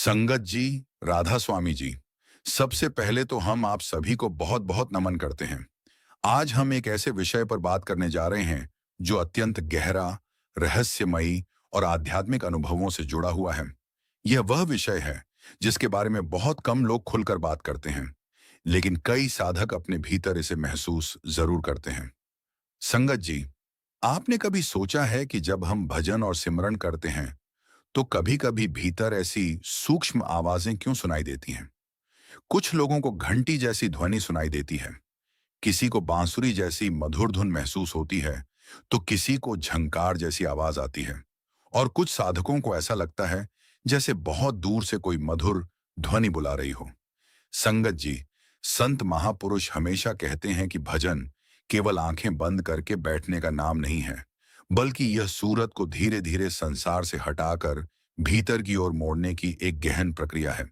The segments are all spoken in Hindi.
संगत जी, राधा स्वामी जी, सबसे पहले तो हम आप सभी को बहुत बहुत नमन करते हैं। आज हम एक ऐसे विषय पर बात करने जा रहे हैं जो अत्यंत गहरा, रहस्यमयी और आध्यात्मिक अनुभवों से जुड़ा हुआ है। यह वह विषय है जिसके बारे में बहुत कम लोग खुलकर बात करते हैं, लेकिन कई साधक अपने भीतर इसे महसूस जरूर करते हैं। संगत जी, आपने कभी सोचा है कि जब हम भजन और सिमरन करते हैं तो कभी-कभी भीतर ऐसी सूक्ष्म आवाजें क्यों सुनाई देती हैं? कुछ लोगों को घंटी जैसी ध्वनि सुनाई देती है, किसी को बांसुरी जैसी मधुर धुन महसूस होती है, तो किसी को झंकार जैसी आवाज आती है। और कुछ साधकों को ऐसा लगता है जैसे बहुत दूर से कोई मधुर ध्वनि बुला रही हो। संगत जी, संत महापुरुष हमेशा कहते हैं कि भजन केवल आंखें बंद करके बैठने का नाम नहीं है, बल्कि यह सूरत को धीरे धीरे संसार से हटाकर भीतर की ओर मोड़ने की एक गहन प्रक्रिया है।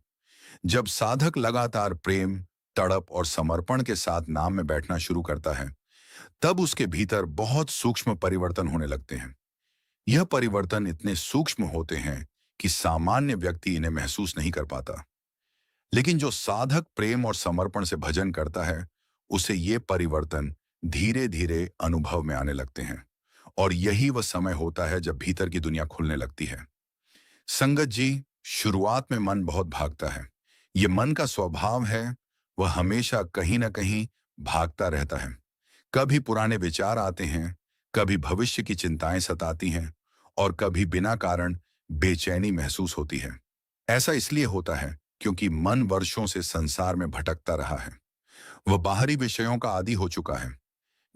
जब साधक लगातार प्रेम, तड़प और समर्पण के साथ नाम में बैठना शुरू करता है, तब उसके भीतर बहुत सूक्ष्म परिवर्तन होने लगते हैं। यह परिवर्तन इतने सूक्ष्म होते हैं कि सामान्य व्यक्ति इन्हें महसूस नहीं कर पाता। लेकिन जो साधक प्रेम और समर्पण से भजन करता है, उसे ये परिवर्तन धीरे धीरे अनुभव में आने लगते हैं। और यही वह समय होता है जब भीतर की दुनिया खुलने लगती है। संगत जी, शुरुआत में मन बहुत भागता है। ये मन का स्वभाव है, वह हमेशा कहीं ना कहीं भागता रहता है। कभी पुराने विचार आते हैं, कभी भविष्य की चिंताएं सताती हैं, और कभी बिना कारण बेचैनी महसूस होती है। ऐसा इसलिए होता है क्योंकि मन वर्षों से संसार में भटकता रहा है। वह बाहरी विषयों का आदी हो चुका है।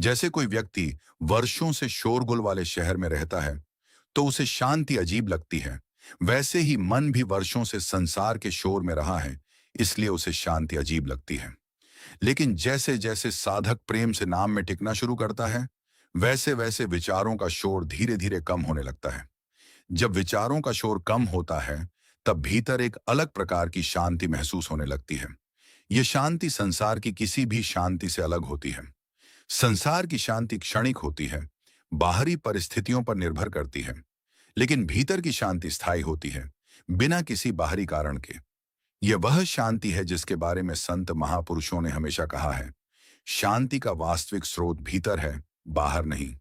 जैसे कोई व्यक्ति वर्षों से शोरगुल वाले शहर में रहता है तो उसे शांति अजीब लगती है, वैसे ही मन भी वर्षों से संसार के शोर में रहा है, इसलिए उसे शांति अजीब लगती है। लेकिन जैसे जैसे साधक प्रेम से नाम में टिकना शुरू करता है, वैसे वैसे विचारों का शोर धीरे धीरे कम होने लगता है। जब विचारों का शोर कम होता है, तब भीतर एक अलग प्रकार की शांति महसूस होने लगती है। यह शांति संसार की किसी भी शांति से अलग होती है। संसार की शांति क्षणिक होती है, बाहरी परिस्थितियों पर निर्भर करती है, लेकिन भीतर की शांति स्थायी होती है, बिना किसी बाहरी कारण के। यह वह शांति है जिसके बारे में संत महापुरुषों ने हमेशा कहा है, शांति का वास्तविक स्रोत भीतर है, बाहर नहीं।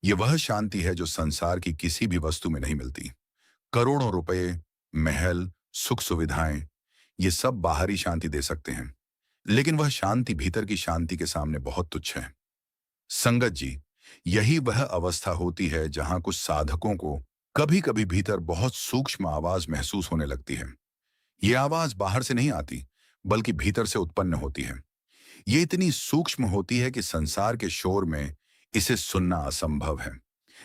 यह वह शांति है जो संसार की किसी भी वस्तु में नहीं मिलती। करोड़ों रुपए, महल, सुख सुविधाएं, ये सब बाहरी शांति दे सकते हैं, लेकिन वह शांति भीतर की शांति के सामने बहुत तुच्छ है। संगत जी, यही वह अवस्था होती है जहां कुछ साधकों को कभी कभी भीतर बहुत सूक्ष्म आवाज महसूस होने लगती है। ये आवाज बाहर से नहीं आती, बल्कि भीतर से उत्पन्न होती है। ये इतनी सूक्ष्म होती है कि संसार के शोर में इसे सुनना असंभव है,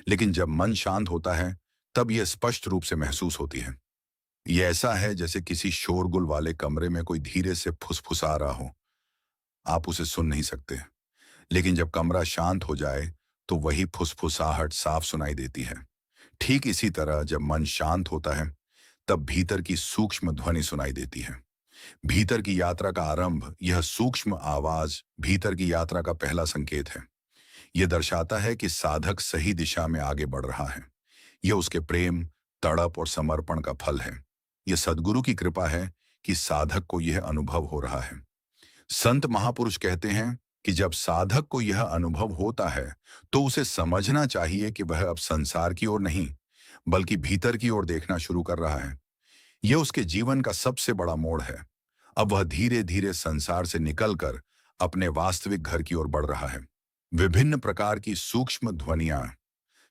लेकिन जब मन शांत होता है, तब यह स्पष्ट रूप से महसूस होती है। यह ऐसा है जैसे किसी शोरगुल वाले कमरे में कोई धीरे से फुसफुसा रहा हो। आप उसे सुन नहीं सकते, लेकिन जब कमरा शांत हो जाए तो वही फुसफुसाहट साफ सुनाई देती है। ठीक इसी तरह जब मन शांत होता है, तब भीतर की सूक्ष्म ध्वनि सुनाई देती है। भीतर की यात्रा का आरंभ, यह सूक्ष्म आवाज भीतर की यात्रा का पहला संकेत है। यह दर्शाता है कि साधक सही दिशा में आगे बढ़ रहा है। यह उसके प्रेम, तड़प और समर्पण का फल है। यह सद्गुरु की कृपा है कि साधक को यह अनुभव हो रहा है। संत महापुरुष कहते हैं कि जब साधक को यह अनुभव होता है, तो उसे समझना चाहिए कि वह अब संसार की ओर नहीं, बल्कि भीतर की ओर देखना शुरू कर रहा है। यह उसके जीवन का सबसे बड़ा मोड़ है। अब वह धीरे धीरे संसार से निकलकर अपने वास्तविक घर की ओर बढ़ रहा है। विभिन्न प्रकार की सूक्ष्म ध्वनियां।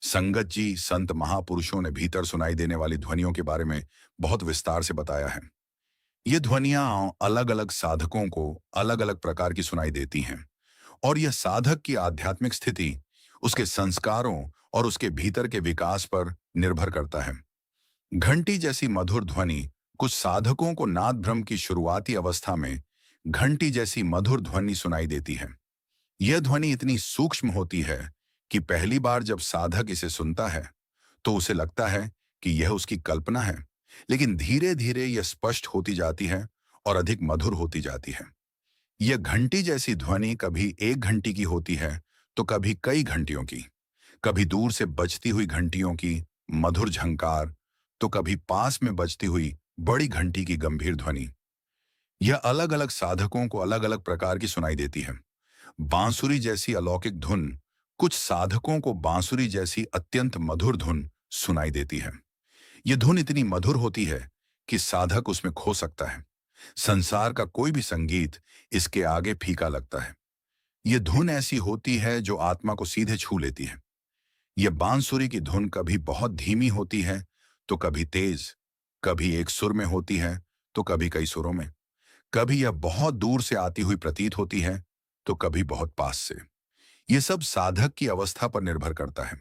संगत जी, संत महापुरुषों ने भीतर सुनाई देने वाली ध्वनियों के बारे में बहुत विस्तार से बताया है। ये ध्वनियां अलग अलग साधकों को अलग अलग प्रकार की सुनाई देती हैं, और यह साधक की आध्यात्मिक स्थिति, उसके संस्कारों और उसके भीतर के विकास पर निर्भर करता है। घंटी जैसी मधुर ध्वनि कुछ साधकों को नाद भ्रम की शुरुआती अवस्था में घंटी जैसी मधुर ध्वनि सुनाई देती है। यह ध्वनि इतनी सूक्ष्म होती है कि पहली बार जब साधक इसे सुनता है, तो उसे लगता है कि यह उसकी कल्पना है, लेकिन धीरे धीरे यह स्पष्ट होती जाती है और अधिक मधुर होती जाती है। यह घंटी जैसी ध्वनि कभी एक घंटी की होती है, तो कभी कई घंटियों की। कभी दूर से बजती हुई घंटियों की मधुर झंकार, तो कभी पास में बजती हुई बड़ी घंटी की गंभीर ध्वनि। यह अलग अलग साधकों को अलग अलग प्रकार की सुनाई देती है। बांसुरी जैसी अलौकिक धुन कुछ साधकों को बांसुरी जैसी अत्यंत मधुर धुन सुनाई देती है। यह धुन इतनी मधुर होती है कि साधक उसमें खो सकता है। संसार का कोई भी संगीत इसके आगे फीका लगता है। यह धुन ऐसी होती है जो आत्मा को सीधे छू लेती है। यह बांसुरी की धुन कभी बहुत धीमी होती है, तो कभी तेज, कभी एक सुर में होती है, तो कभी कई सुरों में। कभी यह बहुत दूर से आती हुई प्रतीत होती है, तो कभी बहुत पास से। यह सब साधक की अवस्था पर निर्भर करता है।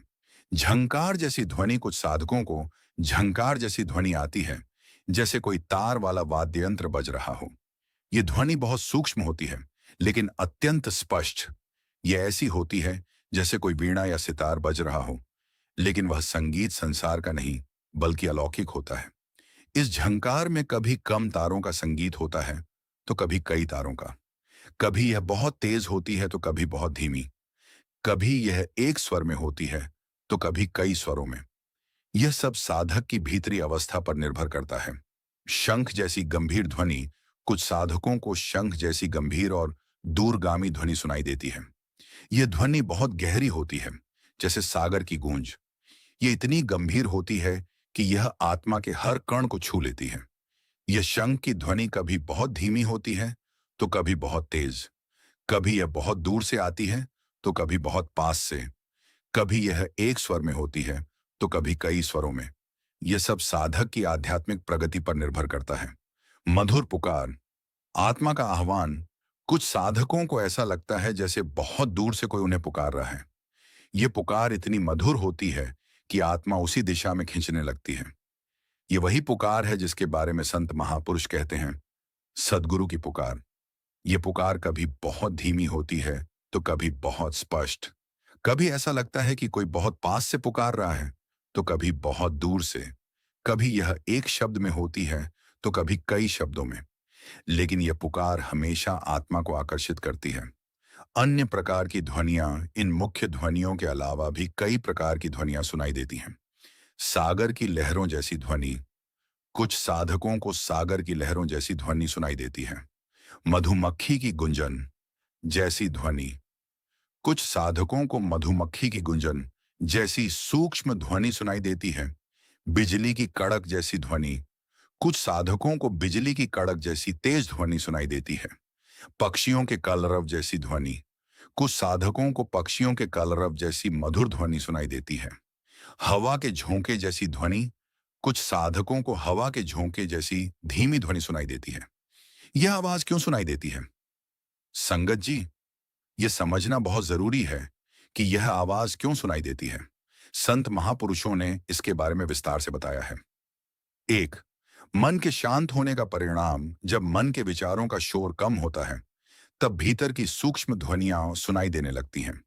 झंकार जैसी ध्वनि कुछ साधकों को झंकार जैसी ध्वनि आती है, जैसे कोई तार वाला वाद्य यंत्र बज रहा हो। यह ध्वनि बहुत सूक्ष्म होती है, लेकिन अत्यंत स्पष्ट। यह ऐसी होती है जैसे कोई वीणा या सितार बज रहा हो, लेकिन वह संगीत संसार का नहीं, बल्कि अलौकिक होता है। इस झंकार में कभी कम तारों का संगीत होता है, तो कभी कई तारों का। कभी यह बहुत तेज होती है, तो कभी बहुत धीमी। कभी यह एक स्वर में होती है, तो कभी कई स्वरों में। यह सब साधक की भीतरी अवस्था पर निर्भर करता है। शंख जैसी गंभीर ध्वनि कुछ साधकों को शंख जैसी गंभीर और दूरगामी ध्वनि सुनाई देती है। यह ध्वनि बहुत गहरी होती है, जैसे सागर की गूंज। यह इतनी गंभीर होती है कि यह आत्मा के हर कण को छू लेती है। यह शंख की ध्वनि कभी बहुत धीमी होती है, तो कभी बहुत तेज। कभी यह बहुत दूर से आती है, तो कभी बहुत पास से। कभी यह एक स्वर में होती है, तो कभी कई स्वरों में। यह सब साधक की आध्यात्मिक प्रगति पर निर्भर करता है। मधुर पुकार, आत्मा का आह्वान। कुछ साधकों को ऐसा लगता है जैसे बहुत दूर से कोई उन्हें पुकार रहा है। यह पुकार इतनी मधुर होती है कि आत्मा उसी दिशा में खींचने लगती है। यह वही पुकार है जिसके बारे में संत महापुरुष कहते हैं, सद्गुरु की पुकार। यह पुकार कभी बहुत धीमी होती है, तो कभी बहुत स्पष्ट। कभी ऐसा लगता है कि कोई बहुत पास से पुकार रहा है, तो कभी बहुत दूर से। कभी यह एक शब्द में होती है, तो कभी कई शब्दों में। लेकिन यह पुकार हमेशा आत्मा को आकर्षित करती है। अन्य प्रकार की ध्वनियां इन मुख्य ध्वनियों के अलावा भी कई प्रकार की ध्वनियां सुनाई देती हैं। सागर की लहरों जैसी ध्वनि, कुछ साधकों को सागर की लहरों जैसी ध्वनि सुनाई देती है। मधुमक्खी की गुंजन जैसी ध्वनि, कुछ साधकों को मधुमक्खी की गुंजन जैसी सूक्ष्म ध्वनि सुनाई देती है। बिजली की कड़क जैसी ध्वनि, कुछ साधकों को बिजली की कड़क जैसी तेज ध्वनि सुनाई देती है। पक्षियों के कलरव जैसी ध्वनि, कुछ साधकों को पक्षियों के कलरव जैसी मधुर ध्वनि सुनाई देती है। हवा के झोंके जैसी ध्वनि, कुछ साधकों को हवा के झोंके जैसी धीमी ध्वनि सुनाई देती है। यह आवाज क्यों सुनाई देती है? संगत जी, यह समझना बहुत जरूरी है कि यह आवाज क्यों सुनाई देती है। संत महापुरुषों ने इसके बारे में विस्तार से बताया है। एक, मन के शांत होने का परिणाम। जब मन के विचारों का शोर कम होता है, तब भीतर की सूक्ष्म ध्वनियां सुनाई देने लगती हैं।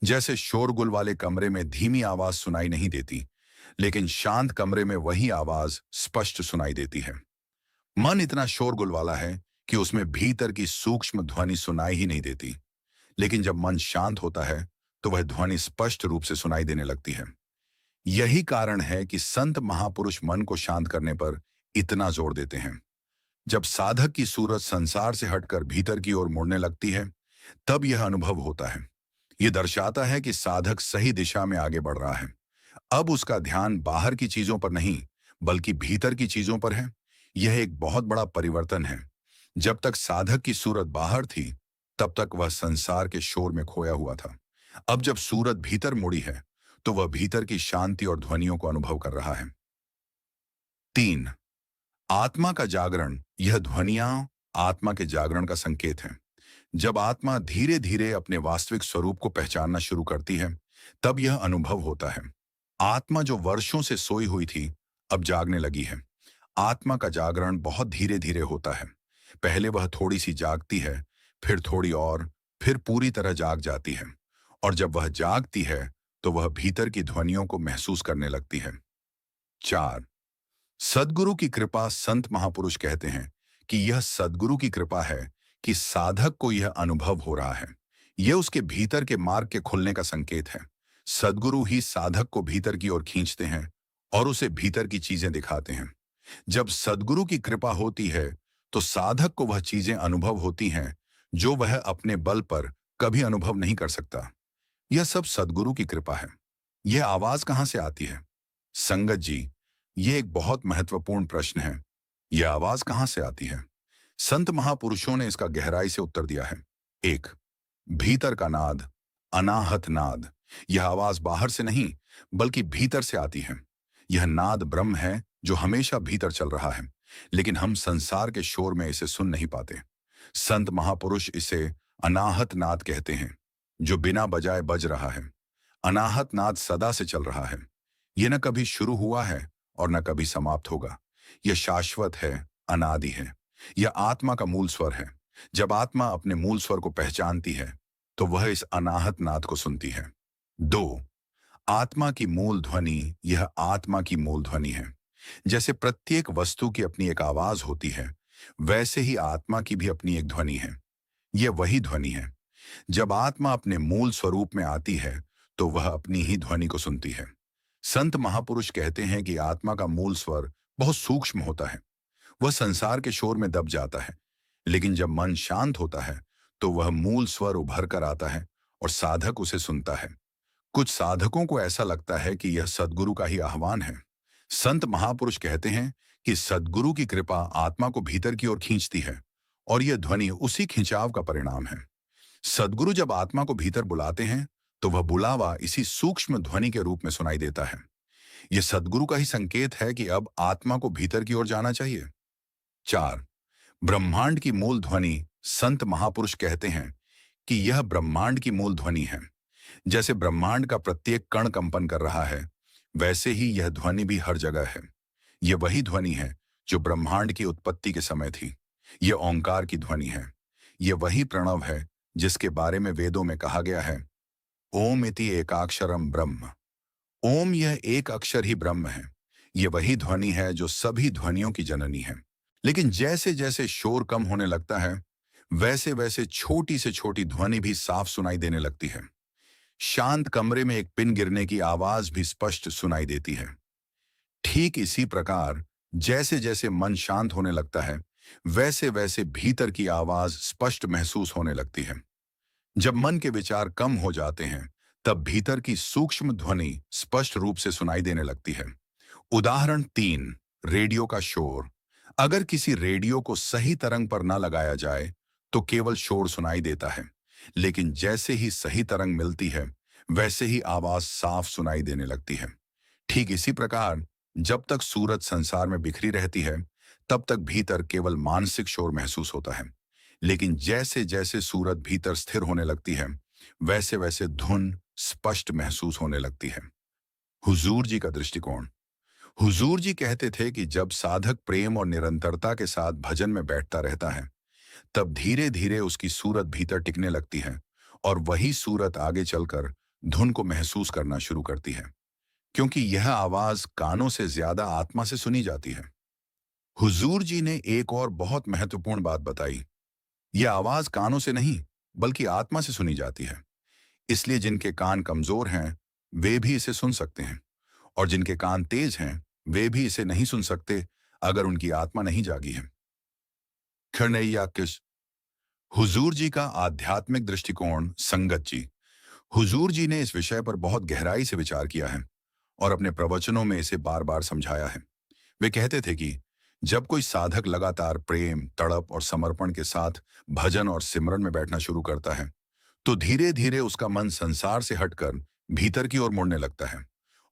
जैसे शोरगुल वाले कमरे में धीमी आवाज सुनाई नहीं देती, लेकिन शांत कमरे में वही आवाज स्पष्ट सुनाई देती है। मन इतना शोरगुल वाला है कि उसमें भीतर की सूक्ष्म ध्वनि सुनाई ही नहीं देती, लेकिन जब मन शांत होता है, तो वह ध्वनि स्पष्ट रूप से सुनाई देने लगती है। यही कारण है कि संत महापुरुष मन को शांत करने पर इतना जोर देते हैं। जब साधक की सूरत संसार से हटकर भीतर की ओर मुड़ने लगती है, तब यह अनुभव होता है। यह दर्शाता है कि साधक सही दिशा में आगे बढ़ रहा है। अब उसका ध्यान बाहर की चीजों पर नहीं, बल्कि भीतर की चीजों पर है। यह एक बहुत बड़ा परिवर्तन है। जब तक साधक की सूरत बाहर थी, तब तक वह संसार के शोर में खोया हुआ था। अब जब सूरत भीतर मुड़ी है, तो वह भीतर की शांति और ध्वनियों को अनुभव कर रहा है। 3, आत्मा का जागरण। यह ध्वनियां आत्मा के जागरण का संकेत है। जब आत्मा धीरे धीरे अपने वास्तविक स्वरूप को पहचानना शुरू करती है, तब यह अनुभव होता है। आत्मा जो वर्षों से सोई हुई थी, अब जागने लगी है। आत्मा का जागरण बहुत धीरे धीरे होता है। पहले वह थोड़ी सी जागती है, फिर थोड़ी और, फिर पूरी तरह जाग जाती है। और जब वह जागती है, तो वह भीतर की ध्वनियों को महसूस करने लगती है। 4, सद्गुरु की कृपा। संत महापुरुष कहते हैं कि यह सद्गुरु की कृपा है कि साधक को यह अनुभव हो रहा है। यह उसके भीतर के मार्ग के खुलने का संकेत है। सद्गुरु ही साधक को भीतर की ओर खींचते हैं और उसे भीतर की चीजें दिखाते हैं। जब सद्गुरु की कृपा होती है तो साधक को वह चीजें अनुभव होती हैं जो वह अपने बल पर कभी अनुभव नहीं कर सकता। यह सब सद्गुरु की कृपा है। यह आवाज कहां से आती है? संगत जी, यह एक बहुत महत्वपूर्ण प्रश्न है। यह आवाज कहां से आती है? संत महापुरुषों ने इसका गहराई से उत्तर दिया है। एक, भीतर का नाद, अनाहत नाद। यह आवाज बाहर से नहीं बल्कि भीतर से आती है। यह नाद ब्रह्म है जो हमेशा भीतर चल रहा है, लेकिन हम संसार के शोर में इसे सुन नहीं पाते। संत महापुरुष इसे अनाहत नाद कहते हैं, जो बिना बजाए बज रहा है। अनाहत नाद सदा से चल रहा है। यह न कभी शुरू हुआ है और न कभी समाप्त होगा। यह शाश्वत है, अनादि है। यह आत्मा का मूल स्वर है। जब आत्मा अपने मूल स्वर को पहचानती है तो वह इस अनाहत नाद को सुनती है। दो, आत्मा की मूल ध्वनि। यह आत्मा की मूल ध्वनि है। जैसे प्रत्येक वस्तु की अपनी एक आवाज होती है, वैसे ही आत्मा की भी अपनी एक ध्वनि है। यह वही ध्वनि है। जब आत्मा अपने मूल स्वरूप में आती है तो वह अपनी ही ध्वनि को सुनती है। संत महापुरुष कहते हैं कि आत्मा का मूल स्वर बहुत सूक्ष्म होता है। वह संसार के शोर में दब जाता है, लेकिन जब मन शांत होता है तो वह मूल स्वर उभर कर आता है और साधक उसे सुनता है। कुछ साधकों को ऐसा लगता है कि यह सद्गुरु का ही आह्वान है। संत महापुरुष कहते हैं कि सद्गुरु की कृपा आत्मा को भीतर की ओर खींचती है और यह ध्वनि उसी खिंचाव का परिणाम है। सद्गुरु जब आत्मा को भीतर बुलाते हैं तो वह बुलावा इसी सूक्ष्म ध्वनि के रूप में सुनाई देता है। यह सद्गुरु का ही संकेत है कि अब आत्मा को भीतर की ओर जाना चाहिए। चार, ब्रह्मांड की मूल ध्वनि। संत महापुरुष कहते हैं कि यह ब्रह्मांड की मूल ध्वनि है। जैसे ब्रह्मांड का प्रत्येक कण कंपन कर रहा है, वैसे ही यह ध्वनि भी हर जगह है। यह वही ध्वनि है जो ब्रह्मांड की उत्पत्ति के समय थी। यह ओंकार की ध्वनि है। यह वही प्रणव है जिसके बारे में वेदों में कहा गया है, ओम इति एकाक्षरम ब्रह्म। ओम, यह एक अक्षर ही ब्रह्म है। यह वही ध्वनि है जो सभी ध्वनियों की जननी है। लेकिन जैसे जैसे शोर कम होने लगता है, वैसे वैसे छोटी से छोटी ध्वनि भी साफ सुनाई देने लगती है। शांत कमरे में एक पिन गिरने की आवाज भी स्पष्ट सुनाई देती है। ठीक इसी प्रकार जैसे जैसे मन शांत होने लगता है, वैसे वैसे भीतर की आवाज स्पष्ट महसूस होने लगती है। जब मन के विचार कम हो जाते हैं, तब भीतर की सूक्ष्म ध्वनि स्पष्ट रूप से सुनाई देने लगती है। उदाहरण 3, रेडियो का शोर। अगर किसी रेडियो को सही तरंग पर न लगाया जाए तो केवल शोर सुनाई देता है, लेकिन जैसे ही सही तरंग मिलती है, वैसे ही आवाज साफ सुनाई देने लगती है। ठीक इसी प्रकार जब तक सूरत संसार में बिखरी रहती है, तब तक भीतर केवल मानसिक शोर महसूस होता है। लेकिन जैसे जैसे सूरत भीतर स्थिर होने लगती है, वैसे वैसे धुन स्पष्ट महसूस होने लगती है। हुजूर जी का दृष्टिकोण। हुजूर जी कहते थे कि जब साधक प्रेम और निरंतरता के साथ भजन में बैठता रहता है, तब धीरे धीरे उसकी सूरत भीतर टिकने लगती है और वही सूरत आगे चलकर धुन को महसूस करना शुरू करती है, क्योंकि यह आवाज कानों से ज्यादा आत्मा से सुनी जाती है। हुजूर जी ने एक और बहुत महत्वपूर्ण बात बताई। यह आवाज कानों से नहीं बल्कि आत्मा से सुनी जाती है। इसलिए जिनके कान कमजोर हैं वे भी इसे सुन सकते हैं, और जिनके कान तेज हैं वे भी इसे नहीं सुन सकते अगर उनकी आत्मा नहीं जागी है। खरनैया किस। हुजूर जी का आध्यात्मिक दृष्टिकोण। संगत जी, हुजूर जी ने इस विषय पर बहुत गहराई से विचार किया है और अपने प्रवचनों में इसे बार बार समझाया है। वे कहते थे कि जब कोई साधक लगातार प्रेम, तड़प और समर्पण के साथ भजन और सिमरन में बैठना शुरू करता है, तो धीरे धीरे उसका मन संसार से हटकर भीतर की ओर मुड़ने लगता है।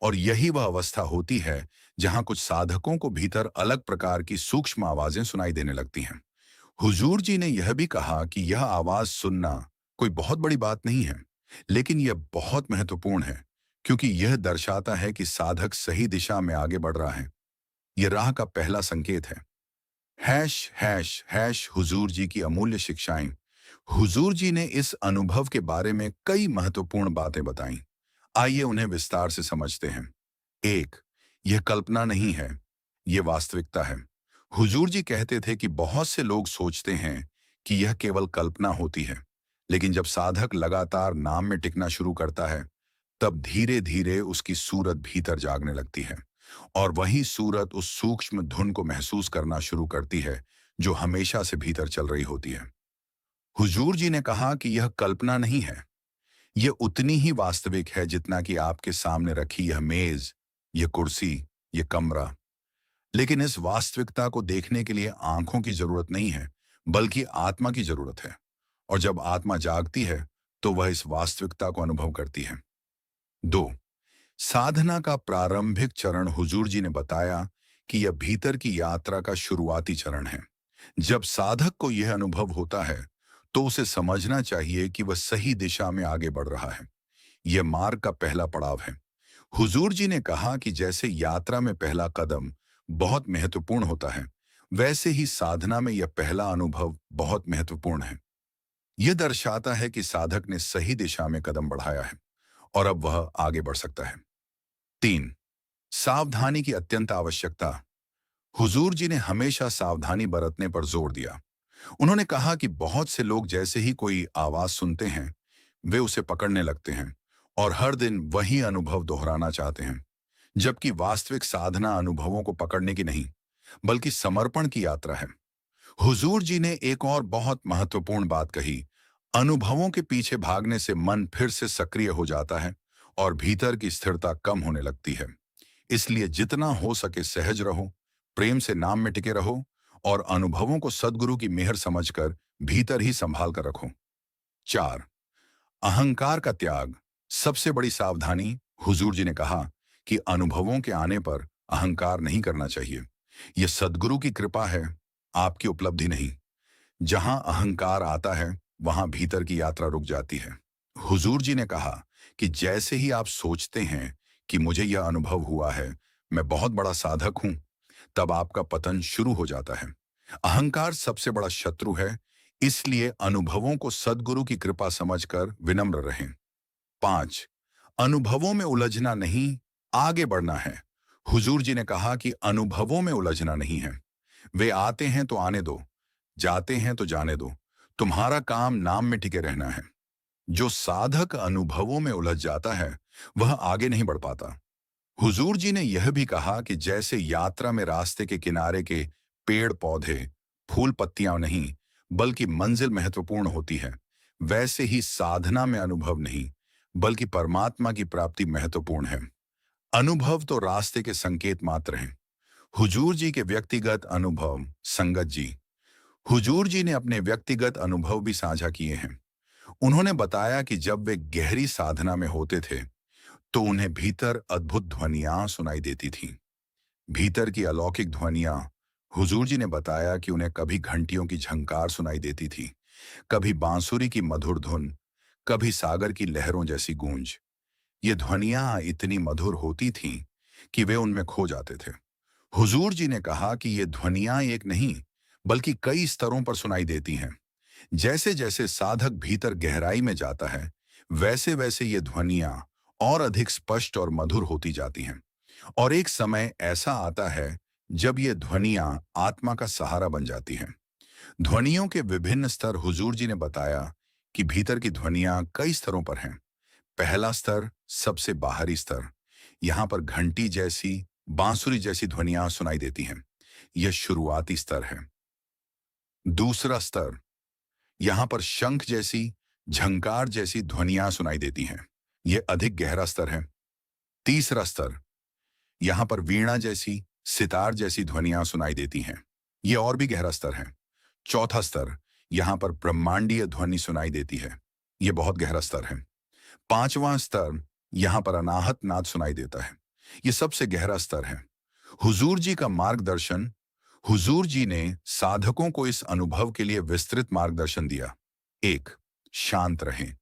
और यही वह अवस्था होती है जहां कुछ साधकों को भीतर अलग प्रकार की सूक्ष्म आवाजें सुनाई देने लगती हैं। हुजूर जी ने यह भी कहा कि यह आवाज सुनना कोई बहुत बड़ी बात नहीं है, लेकिन यह बहुत महत्वपूर्ण है, क्योंकि यह दर्शाता है कि साधक सही दिशा में आगे बढ़ रहा है। यह राह का पहला संकेत है। हैश हैश हैश हुजूर जी की अमूल्य शिक्षाएं। हुजूर जी ने इस अनुभव के बारे में कई महत्वपूर्ण बातें बताई। आइए उन्हें विस्तार से समझते हैं। एक, यह कल्पना नहीं है, यह वास्तविकता है। हुजूर जी कहते थे कि बहुत से लोग सोचते हैं कि यह केवल कल्पना होती है, लेकिन जब साधक लगातार नाम में टिकना शुरू करता है, तब धीरे धीरे उसकी सूरत भीतर जागने लगती है। और वही सूरत उस सूक्ष्म धुन को महसूस करना शुरू करती है जो हमेशा से भीतर चल रही होती है। हुजूर जी ने कहा कि यह कल्पना नहीं है, यह उतनी ही वास्तविक है जितना कि आपके सामने रखी यह मेज, यह कुर्सी, यह कमरा। लेकिन इस वास्तविकता को देखने के लिए आंखों की जरूरत नहीं है, बल्कि आत्मा की जरूरत है। और जब आत्मा जागती है तो वह इस वास्तविकता को अनुभव करती है। 2, साधना का प्रारंभिक चरण हुजूर जी ने बताया कि यह भीतर की यात्रा का शुरुआती चरण है। जब साधक को यह अनुभव होता है तो उसे समझना चाहिए कि वह सही दिशा में आगे बढ़ रहा है। यह मार्ग का पहला पड़ाव है। हुजूर जी ने कहा कि जैसे यात्रा में पहला कदम बहुत महत्वपूर्ण होता है, वैसे ही साधना में यह पहला अनुभव बहुत महत्वपूर्ण है। यह दर्शाता है कि साधक ने सही दिशा में कदम बढ़ाया है और अब वह आगे बढ़ सकता है। 3, सावधानी की अत्यंत आवश्यकता। हुजूर जी ने हमेशा सावधानी बरतने पर जोर दिया। उन्होंने कहा कि बहुत से लोग जैसे ही कोई आवाज सुनते हैं, वे उसे पकड़ने लगते हैं और हर दिन वही अनुभव दोहराना चाहते हैं, जबकि वास्तविक साधना अनुभवों को पकड़ने की नहीं, बल्कि समर्पण की यात्रा है। हुजूर जी ने एक और बहुत महत्वपूर्ण बात कही। अनुभवों के पीछे भागने से मन फिर से सक्रिय हो जाता है और भीतर की स्थिरता कम होने लगती है। इसलिए जितना हो सके सहज रहो, प्रेम से नाम में टिके रहो और अनुभवों को सद्गुरु की मेहर समझकर भीतर ही संभाल कर रखो। 4, अहंकार का त्याग। सबसे बड़ी सावधानी। हुजूर जी ने कहा कि अनुभवों के आने पर अहंकार नहीं करना चाहिए। यह सद्गुरु की कृपा है, आपकी उपलब्धि नहीं। जहां अहंकार आता है वहां भीतर की यात्रा रुक जाती है। हुजूर जी ने कहा कि जैसे ही आप सोचते हैं कि मुझे यह अनुभव हुआ है, मैं बहुत बड़ा साधक हूं, तब आपका पतन शुरू हो जाता है। अहंकार सबसे बड़ा शत्रु है, इसलिए अनुभवों को सद्गुरु की कृपा समझकर विनम्र रहें। 5, अनुभवों में उलझना नहीं, आगे बढ़ना है। हुजूर जी ने कहा कि अनुभवों में उलझना नहीं है। वे आते हैं तो आने दो, जाते हैं तो जाने दो। तुम्हारा काम नाम में टिके रहना है। जो साधक अनुभवों में उलझ जाता है वह आगे नहीं बढ़ पाता। हुजूर जी ने यह भी कहा कि जैसे यात्रा में रास्ते के किनारे के पेड़ पौधे, फूल पत्तियां नहीं, बल्कि मंजिल महत्वपूर्ण होती है, वैसे ही साधना में अनुभव नहीं, बल्कि परमात्मा की प्राप्ति महत्वपूर्ण है। अनुभव तो रास्ते के संकेत मात्र हैं। हुजूर जी के व्यक्तिगत अनुभव। संगत जी। हुजूर जी ने अपने व्यक्तिगत अनुभव भी साझा किए हैं। उन्होंने बताया कि जब वे गहरी साधना में होते थे तो उन्हें भीतर अद्भुत ध्वनियां सुनाई देती थीं। भीतर की अलौकिक ध्वनियां। हुजूर जी ने बताया कि उन्हें कभी घंटियों की झंकार सुनाई देती थी, कभी बांसुरी की मधुर धुन, कभी सागर की लहरों जैसी गूंज। ये ध्वनियां इतनी मधुर होती थीं कि वे उनमें खो जाते थे। हुजूर जी ने कहा कि ये ध्वनियां एक नहीं, बल्कि कई स्तरों पर सुनाई देती हैं। जैसे जैसे साधक भीतर गहराई में जाता है, वैसे वैसे ये ध्वनियां और अधिक स्पष्ट और मधुर होती जाती हैं। और एक समय ऐसा आता है जब ये ध्वनियां आत्मा का सहारा बन जाती हैं। ध्वनियों के विभिन्न स्तर। हुजूर जी ने बताया कि भीतर की ध्वनियां कई स्तरों पर हैं। पहला स्तर, सबसे बाहरी स्तर। यहाँ पर घंटी जैसी, बांसुरी जैसी ध्वनियां सुनाई देती हैं। यह शुरुआती स्तर है। दूसरा स्तर, यहाँ पर शंख जैसी, झंकार जैसी ध्वनियां सुनाई देती हैं। यह अधिक गहरा स्तर है। तीसरा स्तर, यहाँ पर वीणा जैसी, सितार जैसी ध्वनियां सुनाई देती हैं। यह और भी गहरा स्तर है। चौथा स्तर, यहाँ पर ब्रह्मांडीय ध्वनि सुनाई देती है। यह बहुत गहरा स्तर है। पांचवां स्तर, यहाँ पर अनाहत नाद सुनाई देता है। यह सबसे गहरा स्तर है। हुजूर जी का मार्गदर्शन। हुजूर जी ने साधकों को इस अनुभव के लिए विस्तृत मार्गदर्शन दिया। 1, शांत रहें।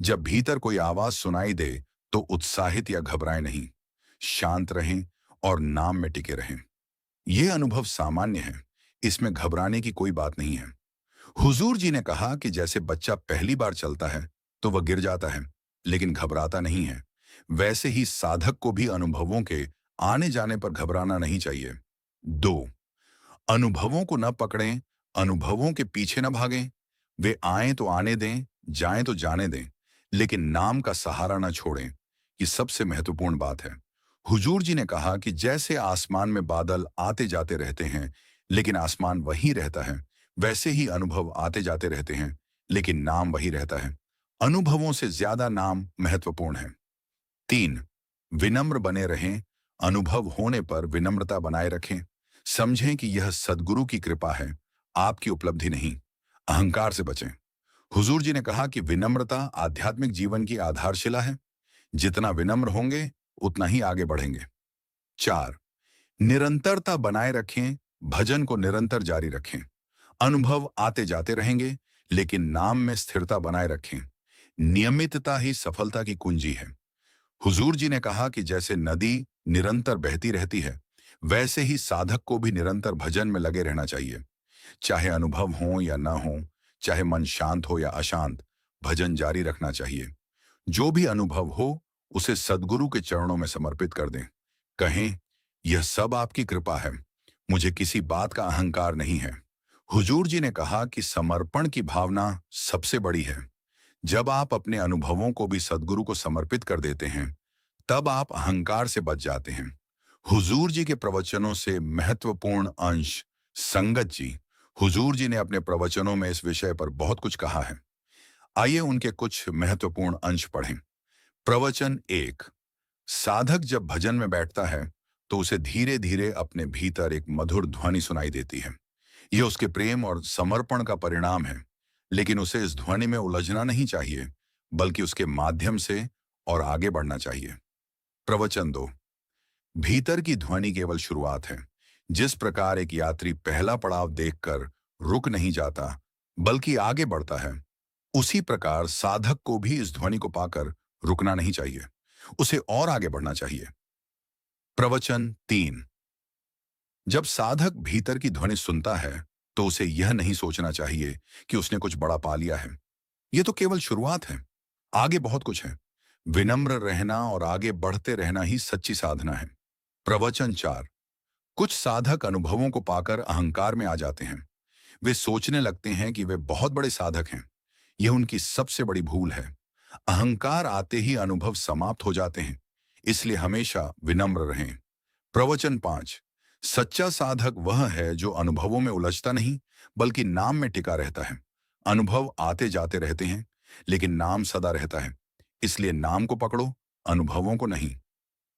जब भीतर कोई आवाज सुनाई दे तो उत्साहित या घबराएं नहीं। शांत रहें और नाम में टिके रहें। यह अनुभव सामान्य है, इसमें घबराने की कोई बात नहीं है। हुजूर जी ने कहा कि जैसे बच्चा पहली बार चलता है तो वह गिर जाता है, लेकिन घबराता नहीं है, वैसे ही साधक को भी अनुभवों के आने जाने पर घबराना नहीं चाहिए। 2, अनुभवों को न पकड़ें, अनुभवों के पीछे न भागें। वे आएं तो आने दें, जाएं तो जाने दें, लेकिन नाम का सहारा न छोड़ें। ये सबसे महत्वपूर्ण बात है। हुजूर जी ने कहा कि जैसे आसमान में बादल आते जाते रहते हैं लेकिन आसमान वही रहता है, वैसे ही अनुभव आते जाते रहते हैं लेकिन नाम वही रहता है। अनुभवों से ज्यादा नाम महत्वपूर्ण है। 3, विनम्र बने रहें। अनुभव होने पर विनम्रता बनाए रखें। समझें कि यह सद्गुरु की कृपा है, आपकी उपलब्धि नहीं। अहंकार से बचें। हुजूर जी ने कहा कि विनम्रता आध्यात्मिक जीवन की आधारशिला है। जितना विनम्र होंगे उतना ही आगे बढ़ेंगे। 4, निरंतरता बनाए रखें। भजन को निरंतर जारी रखें। अनुभव आते जाते रहेंगे लेकिन नाम में स्थिरता बनाए रखें। नियमितता ही सफलता की कुंजी है। हुजूर जी ने कहा कि जैसे नदी निरंतर बहती रहती है, वैसे ही साधक को भी निरंतर भजन में लगे रहना चाहिए। चाहे अनुभव हो या ना हो, चाहे मन शांत हो या अशांत, भजन जारी रखना चाहिए। जो भी अनुभव हो उसे सद्गुरु के चरणों में समर्पित कर दें। कहें, यह सब आपकी कृपा है, मुझे किसी बात का अहंकार नहीं है। हुजूर जी ने कहा कि समर्पण की भावना सबसे बड़ी है। जब आप अपने अनुभवों को भी सद्गुरु को समर्पित कर देते हैं, तब आप अहंकार से बच जाते हैं। हुजूर जी के प्रवचनों से महत्वपूर्ण अंश। संगत जी, हुजूर जी ने अपने प्रवचनों में इस विषय पर बहुत कुछ कहा है। आइए उनके कुछ महत्वपूर्ण अंश पढ़ें। प्रवचन 1, साधक जब भजन में बैठता है तो उसे धीरे धीरे अपने भीतर एक मधुर ध्वनि सुनाई देती है। यह उसके प्रेम और समर्पण का परिणाम है, लेकिन उसे इस ध्वनि में उलझना नहीं चाहिए, बल्कि उसके माध्यम से और आगे बढ़ना चाहिए। प्रवचन 2, भीतर की ध्वनि केवल शुरुआत है। जिस प्रकार एक यात्री पहला पड़ाव देखकर रुक नहीं जाता, बल्कि आगे बढ़ता है, उसी प्रकार साधक को भी इस ध्वनि को पाकर रुकना नहीं चाहिए, उसे और आगे बढ़ना चाहिए। प्रवचन 3, जब साधक भीतर की ध्वनि सुनता है तो उसे यह नहीं सोचना चाहिए कि उसने कुछ बड़ा पा लिया है। यह तो केवल शुरुआत है, आगे बहुत कुछ है। विनम्र रहना और आगे बढ़ते रहना ही सच्ची साधना है। प्रवचन 4, कुछ साधक अनुभवों को पाकर अहंकार में आ जाते हैं। वे सोचने लगते हैं कि वे बहुत बड़े साधक हैं। यह उनकी सबसे बड़ी भूल है। अहंकार आते ही अनुभव समाप्त हो जाते हैं, इसलिए हमेशा विनम्र रहें। प्रवचन 5, सच्चा साधक वह है जो अनुभवों में उलझता नहीं, बल्कि नाम में टिका रहता है। अनुभव आते जाते रहते हैं, लेकिन नाम सदा रहता है, इसलिए नाम को पकड़ो, अनुभवों को नहीं।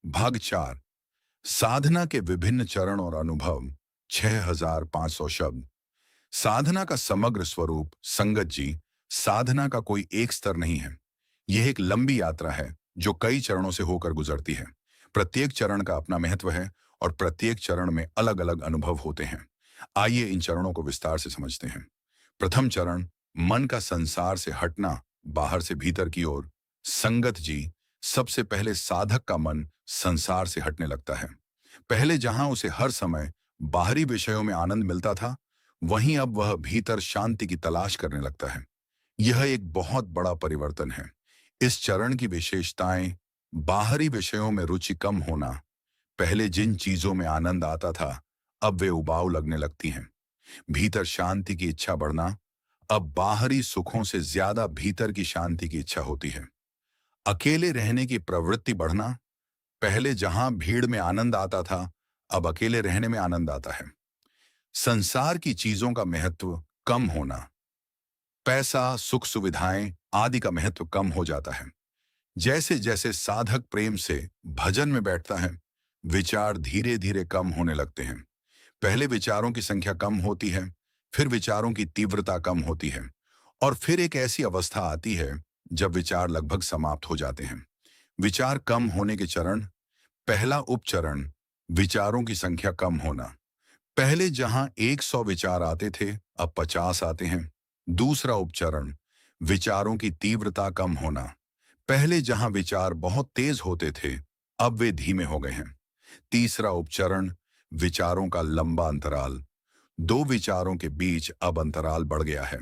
भाग 4, साधना के विभिन्न चरण और अनुभव। 6500 शब्द। साधना का समग्र स्वरूप। संगत जी, साधना का कोई एक स्तर नहीं है। यह एक लंबी यात्रा है जो कई चरणों से होकर गुजरती है। प्रत्येक चरण का अपना महत्व है और प्रत्येक चरण में अलग अलग अनुभव होते हैं। आइए इन चरणों को विस्तार से समझते हैं। प्रथम चरण, मन का संसार से हटना, बाहर से भीतर की ओर। संगत जी, सबसे पहले साधक का मन संसार से हटने लगता है। पहले जहां उसे हर समय बाहरी विषयों में आनंद मिलता था, वहीं अब वह भीतर शांति की तलाश करने लगता है। यह एक बहुत बड़ा परिवर्तन है। इस चरण की विशेषताएं: बाहरी विषयों में रुचि कम होना। पहले जिन चीजों में आनंद आता था, अब वे उबाऊ लगने लगती हैं। भीतर शांति की इच्छा बढ़ना। अब बाहरी सुखों से ज्यादा भीतर की शांति की इच्छा होती है। अकेले रहने की प्रवृत्ति बढ़ना। पहले जहां भीड़ में आनंद आता था, अब अकेले रहने में आनंद आता है। संसार की चीजों का महत्व कम होना। पैसा, सुख सुविधाएं आदि का महत्व कम हो जाता है। जैसे जैसे साधक प्रेम से भजन में बैठता है, विचार धीरे धीरे कम होने लगते हैं। पहले विचारों की संख्या कम होती है, फिर विचारों की तीव्रता कम होती है, और फिर एक ऐसी अवस्था आती है जब विचार लगभग समाप्त हो जाते हैं। विचार कम होने के चरण। पहला उपचरण, विचारों की संख्या कम होना। पहले जहां 100 विचार आते थे, अब 50 आते हैं। दूसरा उपचरण, विचारों की तीव्रता कम होना। पहले जहां विचार बहुत तेज होते थे, अब वे धीमे हो गए हैं। तीसरा उपचरण, विचारों का लंबा अंतराल। दो विचारों के बीच अब अंतराल बढ़ गया है।